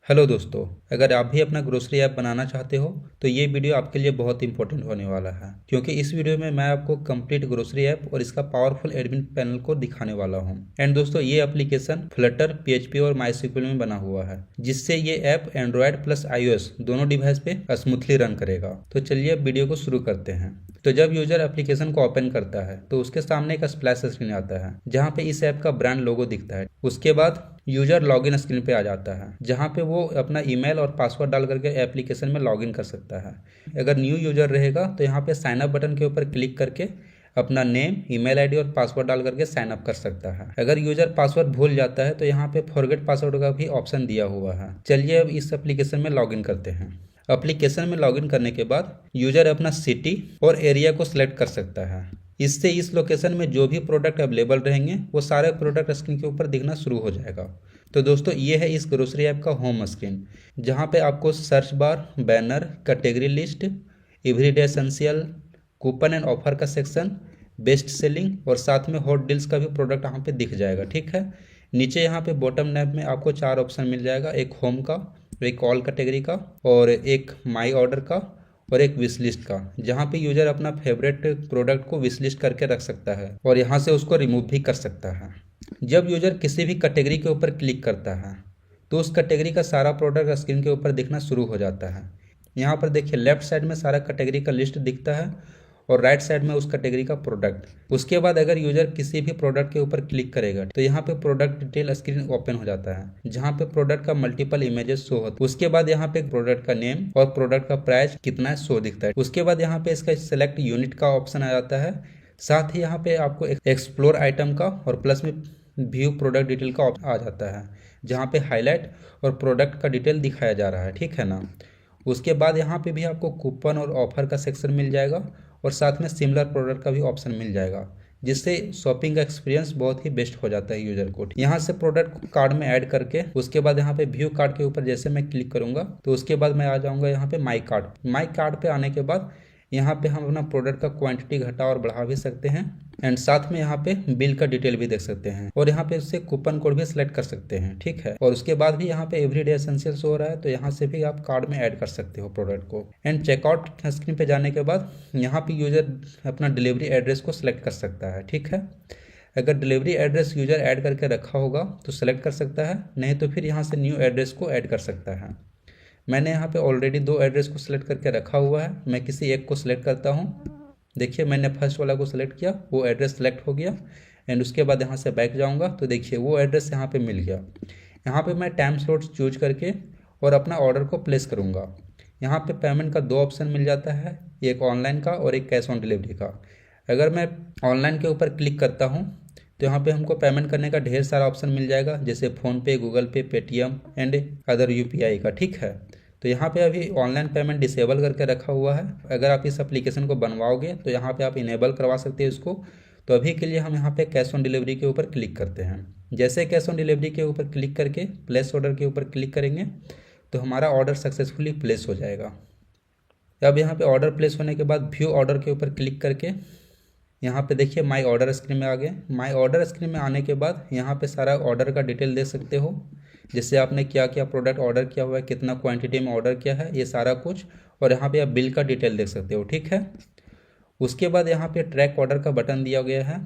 Hello दोस्तों, अगर आप भी अपना ग्रोसरी ऐप बनाना चाहते हो तो ये वीडियो आपके लिए बहुत इंपॉर्टेंट होने वाला है, क्योंकि इस वीडियो में मैं आपको कंप्लीट ग्रोसरी ऐप और इसका पावरफुल एडमिन पैनल को दिखाने वाला हूँ। एंड दोस्तों, ये एप्लीकेशन फ्लटर, PHP और MySQL में बना हुआ है, जिससे ये ऐप एंड्रॉयड प्लस iOS दोनों डिवाइस पे स्मूथली रन करेगा। तो चलिए अब वीडियो को शुरू करते हैं। तो जब यूजर एप्लीकेशन को ओपन करता है तो उसके सामने एक स्प्लैश स्क्रीन आता है, जहाँ पे इस ऐप का ब्रांड लोगो दिखता है। उसके बाद यूजर लॉगिन स्क्रीन पे आ जाता है, जहाँ पे वो अपना ईमेल और पासवर्ड डाल करके एप्लीकेशन में लॉगिन कर सकता है। अगर न्यू यूजर रहेगा तो यहाँ पे साइन अप बटन के ऊपर क्लिक करके अपना नेम, ईमेल आईडी और पासवर्ड डाल करके साइन अप कर सकता है। अगर यूजर पासवर्ड भूल जाता है तो यहाँ पे फॉरगेट पासवर्ड का भी ऑप्शन दिया हुआ है। चलिए अब इस एप्लीकेशन में लॉगिन करते हैं। एप्लीकेशन में लॉगिन करने के बाद यूजर अपना सिटी और एरिया को सिलेक्ट कर सकता है। इससे इस लोकेशन में जो भी प्रोडक्ट अवेलेबल रहेंगे वो सारे प्रोडक्ट स्क्रीन के ऊपर दिखना शुरू हो जाएगा। तो दोस्तों, ये है इस ग्रोसरी ऐप का होम स्क्रीन, जहाँ पे आपको search bar, banner, category list, everyday essential, coupon and offer का सेक्शन, बेस्ट सेलिंग और साथ में हॉट डील्स का भी प्रोडक्ट यहाँ पे दिख जाएगा। ठीक है, नीचे यहाँ पे बॉटम नैब में आपको 4 ऑप्शन मिल जाएगा, एक होम का, एक ऑल कैटेगरी का और एक माई ऑर्डर का और एक विश लिस्ट का, जहाँ पे यूजर अपना फेवरेट प्रोडक्ट को विश लिस्ट करके रख सकता है और यहाँ से उसको रिमूव भी कर सकता है। जब यूजर किसी भी कैटेगरी के ऊपर क्लिक करता है तो उस कैटेगरी का सारा प्रोडक्ट स्क्रीन के ऊपर दिखना शुरू हो जाता है। यहाँ पर देखिए, लेफ्ट साइड में सारा कैटेगरी का लिस्ट दिखता है और राइट साइड में उस कैटेगरी का प्रोडक्ट। उसके बाद अगर यूजर किसी भी प्रोडक्ट के ऊपर क्लिक करेगा तो यहाँ पे प्रोडक्ट डिटेल स्क्रीन ओपन हो जाता है, जहाँ पे प्रोडक्ट का मल्टीपल इमेजेस शो होता है। उसके बाद यहाँ पे प्रोडक्ट का नेम और प्रोडक्ट का प्राइस कितना है शो दिखता है। उसके बाद यहाँ पे इसका सिलेक्ट यूनिट का ऑप्शन आ जाता है। साथ ही यहाँ पे आपको एक्सप्लोर आइटम का और प्लस में व्यू प्रोडक्ट डिटेल का ऑप्शन आ जाता है, जहाँ पे हाईलाइट और प्रोडक्ट का डिटेल दिखाया जा रहा है। ठीक है ना। उसके बाद यहाँ पे भी आपको कूपन और ऑफर का सेक्शन मिल जाएगा और साथ में सिमिलर प्रोडक्ट का भी ऑप्शन मिल जाएगा, जिससे शॉपिंग का एक्सपीरियंस बहुत ही बेस्ट हो जाता है यूजर को। यहाँ से प्रोडक्ट कार्ड में ऐड करके उसके बाद यहाँ पे व्यू कार्ड के ऊपर जैसे मैं क्लिक करूंगा तो उसके बाद मैं आ जाऊंगा यहाँ पे माई कार्ड। माई कार्ड पे आने के बाद यहाँ पे हम अपना प्रोडक्ट का क्वांटिटी घटा और बढ़ा भी सकते हैं एंड साथ में यहाँ पे बिल का डिटेल भी देख सकते हैं और यहाँ पे उससे कूपन कोड भी सिलेक्ट कर सकते हैं। ठीक है, और उसके बाद भी यहाँ पे एवरीडे एसेंशियल्स हो रहा है तो यहाँ से भी आप कार्ड में ऐड कर सकते हो प्रोडक्ट को। एंड चेकआउट स्क्रीन पे जाने के बाद यहाँ पे यूजर अपना डिलीवरी एड्रेस को सिलेक्ट कर सकता है। ठीक है, अगर डिलीवरी एड्रेस यूजर ऐड करके रखा होगा तो सिलेक्ट कर सकता है, नहीं तो फिर यहाँ से न्यू एड्रेस को ऐड कर सकता है। मैंने यहाँ पे ऑलरेडी 2 एड्रेस को सिलेक्ट करके रखा हुआ है, मैं किसी एक को सिलेक्ट करता हूँ। देखिए, मैंने फर्स्ट वाला को सिलेक्ट किया, वो एड्रेस सेलेक्ट हो गया एंड उसके बाद यहाँ से बैक जाऊँगा तो देखिए वो एड्रेस यहाँ पे मिल गया। यहाँ पे मैं टाइम स्लॉट्स चूज करके और अपना ऑर्डर को प्लेस करूँगा। यहाँ पे पेमेंट का 2 ऑप्शन मिल जाता है, एक ऑनलाइन का और एक कैश ऑन डिलीवरी का। अगर मैं ऑनलाइन के ऊपर क्लिक करता हूँ तो यहाँ पे हमको पेमेंट करने का ढेर सारा ऑप्शन मिल जाएगा, जैसे फ़ोनपे, गूगल पे, पेटीएम एंड अदर UPI का। ठीक है, तो यहाँ पे अभी ऑनलाइन पेमेंट डिसेबल करके रखा हुआ है। अगर आप इस एप्लीकेशन को बनवाओगे तो यहाँ पे आप इनेबल करवा सकते हैं इसको। तो अभी के लिए हम यहाँ पे कैश ऑन डिलीवरी के ऊपर क्लिक करते हैं। जैसे कैश ऑन डिलीवरी के ऊपर क्लिक करके प्लेस ऑर्डर के ऊपर क्लिक करेंगे तो हमारा ऑर्डर सक्सेसफुली प्लेस हो जाएगा। अब यहाँ पे ऑर्डर प्लेस होने के बाद व्यू ऑर्डर के ऊपर क्लिक करके यहाँ पे देखिए माई ऑर्डर स्क्रीन में आ गए। माई ऑर्डर स्क्रीन में आने के बाद यहाँ पे सारा ऑर्डर का डिटेल देख सकते हो, जैसे आपने क्या क्या प्रोडक्ट ऑर्डर किया हुआ है, कितना क्वांटिटी में ऑर्डर किया है, ये सारा कुछ। और यहाँ पे आप बिल का डिटेल देख सकते हो। ठीक है, उसके बाद यहाँ पे ट्रैक ऑर्डर का बटन दिया गया है,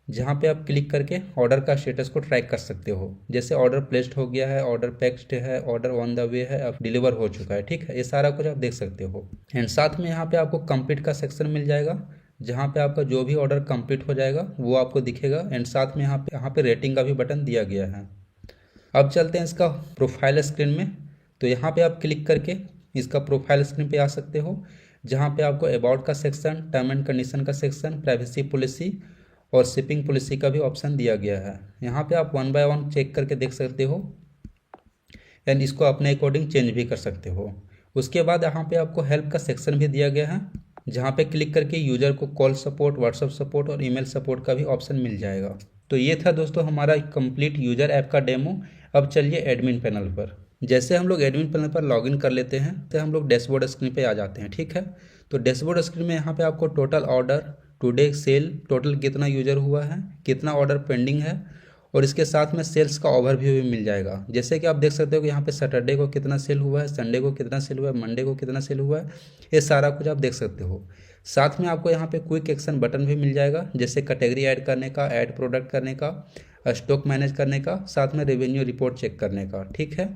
जहाँ पे आप क्लिक करके ऑर्डर का स्टेटस को ट्रैक कर सकते हो, जैसे ऑर्डर प्लेस्ड हो गया है, ऑर्डर पैक्ड है, ऑर्डर ऑन द वे है, अब डिलीवर हो चुका है। ठीक है, ये सारा कुछ आप देख सकते हो। एंड साथ में यहाँ पे आपको कंप्लीट का सेक्शन मिल जाएगा, जहाँ पे आपका जो भी ऑर्डर कंप्लीट हो जाएगा वो आपको दिखेगा। एंड साथ में यहाँ पे रेटिंग का भी बटन दिया गया है। अब चलते हैं इसका प्रोफाइल स्क्रीन में। तो यहाँ पे आप क्लिक करके इसका प्रोफाइल स्क्रीन पे आ सकते हो, जहाँ पे आपको अबाउट का सेक्शन, टर्म एंड कंडीशन का सेक्शन, प्राइवेसी पॉलिसी और शिपिंग पॉलिसी का भी ऑप्शन दिया गया है। यहाँ पे आप 1 बाय 1 चेक करके देख सकते हो एंड इसको अपने अकॉर्डिंग चेंज भी कर सकते हो। उसके बाद यहाँ पे आपको हेल्प का सेक्शन भी दिया गया है, जहाँ पे क्लिक करके यूजर को कॉल सपोर्ट, व्हाट्सअप सपोर्ट और ईमेल सपोर्ट का भी ऑप्शन मिल जाएगा। तो ये था दोस्तों हमारा कंप्लीट यूजर ऐप का डेमो। अब चलिए एडमिन पैनल पर। जैसे हम लोग एडमिन पैनल पर लॉगिन कर लेते हैं तो हम लोग डैशबोर्ड स्क्रीन पे आ जाते हैं। ठीक है, तो डैशबोर्ड स्क्रीन में यहाँ पे आपको total order, today sale, total कितना यूजर हुआ है, कितना ऑर्डर पेंडिंग है और इसके साथ में सेल्स का ओवरव्यू भी मिल जाएगा। जैसे कि आप देख सकते हो कि यहाँ पे सैटरडे को कितना सेल हुआ है, संडे को कितना सेल हुआ है, मंडे को कितना सेल हुआ है, ये सारा कुछ आप देख सकते हो। साथ में आपको यहाँ पे क्विक एक्शन बटन भी मिल जाएगा, जैसे कैटेगरी ऐड करने का, ऐड प्रोडक्ट करने का, स्टॉक मैनेज करने का, साथ में रेवेन्यू रिपोर्ट चेक करने का। ठीक है,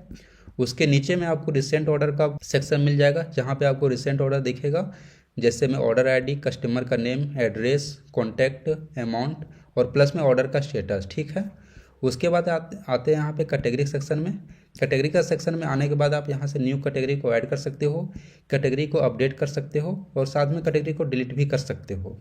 उसके नीचे में आपको रिसेंट ऑर्डर का सेक्शन मिल जाएगा, जहाँ पे आपको रिसेंट ऑर्डर दिखेगा, जैसे में ऑर्डर आईडी, कस्टमर का नेम, एड्रेस, कॉन्टैक्ट, अमाउंट और प्लस में ऑर्डर का स्टेटस। ठीक है, उसके बाद आते हैं यहाँ पे कैटेगरी सेक्शन में। कैटेगरी का सेक्शन में आने के बाद आप यहाँ से न्यू कैटेगरी को ऐड कर सकते हो, कैटेगरी को अपडेट कर सकते हो और साथ में कैटेगरी को डिलीट भी कर सकते हो।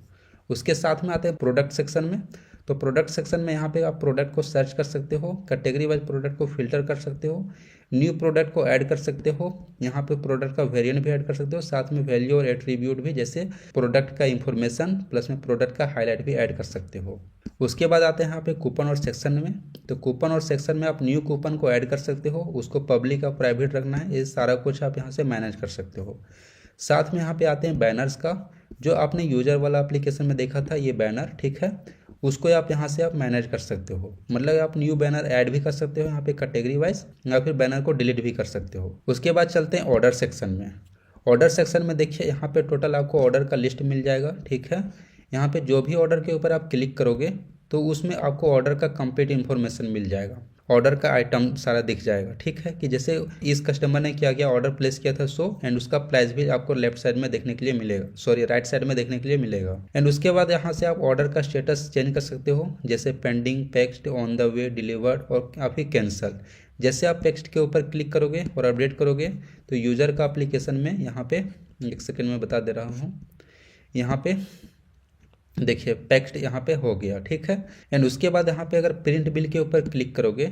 उसके साथ में आते हैं प्रोडक्ट सेक्शन में। तो प्रोडक्ट सेक्शन में यहाँ पे आप प्रोडक्ट को सर्च कर सकते हो, कैटेगरी वाइज प्रोडक्ट को फिल्टर कर सकते हो, न्यू प्रोडक्ट को ऐड कर सकते हो, यहाँ पे प्रोडक्ट का वेरिएंट भी ऐड कर सकते हो, साथ में वैल्यू और एट्रीब्यूट भी, जैसे प्रोडक्ट का इंफॉर्मेशन प्लस में प्रोडक्ट का हाईलाइट भी ऐड कर सकते हो। उसके बाद आते हैं यहाँ पे कूपन और सेक्शन में। तो कूपन और सेक्शन में आप न्यू कूपन को ऐड कर सकते हो, उसको पब्लिक या प्राइवेट रखना है, ये सारा कुछ आप यहाँ से मैनेज कर सकते हो। साथ में यहाँ पे आते हैं बैनर्स का, जो आपने यूजर वाला एप्लीकेशन में देखा था ये बैनर, ठीक है, उसको आप यहाँ से आप मैनेज कर सकते हो। मतलब आप न्यू बैनर ऐड भी कर सकते हो यहाँ पे कैटेगरी वाइज, या फिर बैनर को डिलीट भी कर सकते हो। उसके बाद चलते हैं ऑर्डर सेक्शन में। ऑर्डर सेक्शन में देखिए यहाँ पे टोटल आपको ऑर्डर का लिस्ट मिल जाएगा। ठीक है, यहाँ पे जो भी ऑर्डर के ऊपर आप क्लिक करोगे तो उसमें आपको ऑर्डर का कंप्लीट इन्फॉर्मेशन मिल जाएगा, ऑर्डर का आइटम सारा दिख जाएगा। ठीक है, कि जैसे इस कस्टमर ने क्या क्या ऑर्डर प्लेस किया था एंड उसका प्राइस भी आपको लेफ्ट साइड में देखने के लिए मिलेगा, राइट साइड में देखने के लिए मिलेगा। एंड उसके बाद यहाँ से आप ऑर्डर का स्टेटस चेंज कर सकते हो, जैसे pending, packed, on the way, delivered और काफ़ी कैंसल। जैसे आप टेक्स्ट के ऊपर क्लिक करोगे और अपडेट करोगे तो यूज़र का एप्लीकेशन में यहाँ पे, एक सेकेंड में बता दे रहा हूँ, यहाँ पे देखिए पैक्ड यहाँ पे हो गया। ठीक है, एंड उसके बाद यहाँ पे अगर प्रिंट बिल के ऊपर क्लिक करोगे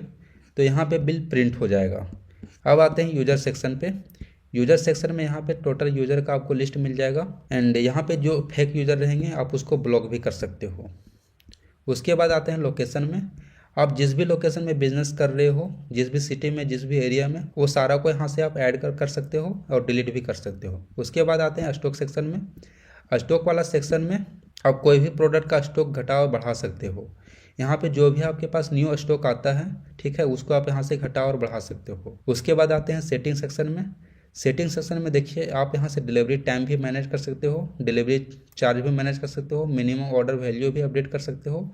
तो यहाँ पे बिल प्रिंट हो जाएगा। अब आते हैं यूज़र सेक्शन पे। यूज़र सेक्शन में यहाँ पे टोटल यूज़र का आपको लिस्ट मिल जाएगा, एंड यहाँ पे जो फेक यूज़र रहेंगे आप उसको ब्लॉक भी कर सकते हो। उसके बाद आते हैं लोकेशन में। आप जिस भी लोकेशन में बिजनेस कर रहे हो, जिस भी सिटी में, जिस भी एरिया में, वो सारा को यहाँ से आप ऐड कर सकते हो और डिलीट भी कर सकते हो। उसके बाद आते हैं स्टॉक सेक्शन में। स्टॉक वाला सेक्शन में आप कोई भी प्रोडक्ट का स्टॉक घटा और बढ़ा सकते हो। यहाँ पे जो भी आपके पास न्यू स्टॉक आता है, ठीक है, उसको आप यहाँ से घटा और बढ़ा सकते हो। उसके बाद आते हैं सेटिंग सेक्शन में। सेटिंग सेक्शन में देखिए आप यहाँ से डिलीवरी टाइम भी मैनेज कर सकते हो, डिलीवरी चार्ज भी मैनेज कर सकते हो, मिनिमम ऑर्डर वैल्यू भी अपडेट कर सकते हो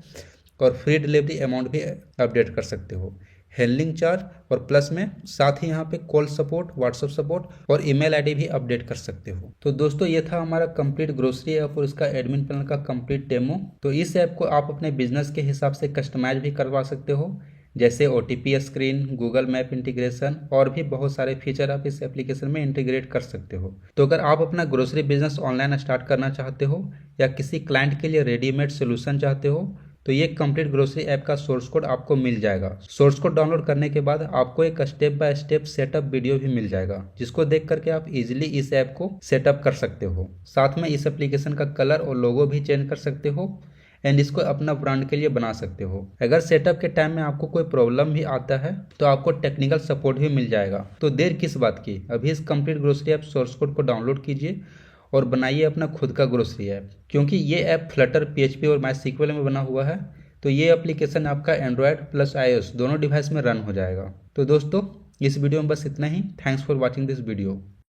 और फ्री डिलीवरी अमाउंट भी अपडेट कर सकते हो, हैंडलिंग चार्ज और प्लस में साथ ही यहाँ पे कॉल सपोर्ट, व्हाट्सअप सपोर्ट और ईमेल आईडी भी अपडेट कर सकते हो। तो दोस्तों ये था हमारा कंप्लीट ग्रोसरी ऐप और इसका एडमिन पैनल का कंप्लीट डेमो। तो इस ऐप को आप अपने बिजनेस के हिसाब से कस्टमाइज भी करवा सकते हो, जैसे OTP screen, Google map integration और भी बहुत सारे फीचर आप इस एप्लीकेशन में इंटीग्रेट कर सकते हो। तो अगर आप अपना ग्रोसरी बिजनेस ऑनलाइन स्टार्ट करना चाहते हो या किसी क्लाइंट के लिए रेडीमेड सोल्यूशन चाहते हो तो ये कंप्लीट ग्रोसरी ऐप का सोर्स कोड आपको मिल जाएगा। सोर्स कोड डाउनलोड करने के बाद आपको एक step by step setup video भी मिल जाएगा, जिसको देख करके आप इजीली इस ऐप को सेटअप कर सकते हो। साथ में इस एप्लीकेशन का कलर और लोगो भी चेंज कर सकते हो एंड इसको अपना ब्रांड के लिए बना सकते हो। अगर सेटअप के टाइम में आपको कोई प्रॉब्लम भी आता है तो आपको टेक्निकल सपोर्ट भी मिल जाएगा। तो देर किस बात की, अभी इस complete grocery app source code को डाउनलोड कीजिए और बनाइए अपना खुद का ग्रोसरी ऐप, क्योंकि ये ऐप फ्लटर, PHP और MySQL में बना हुआ है। तो ये एप्लीकेशन आपका एंड्रॉयड प्लस iOS दोनों डिवाइस में रन हो जाएगा। तो दोस्तों इस वीडियो में बस इतना ही। Thanks for watching this video.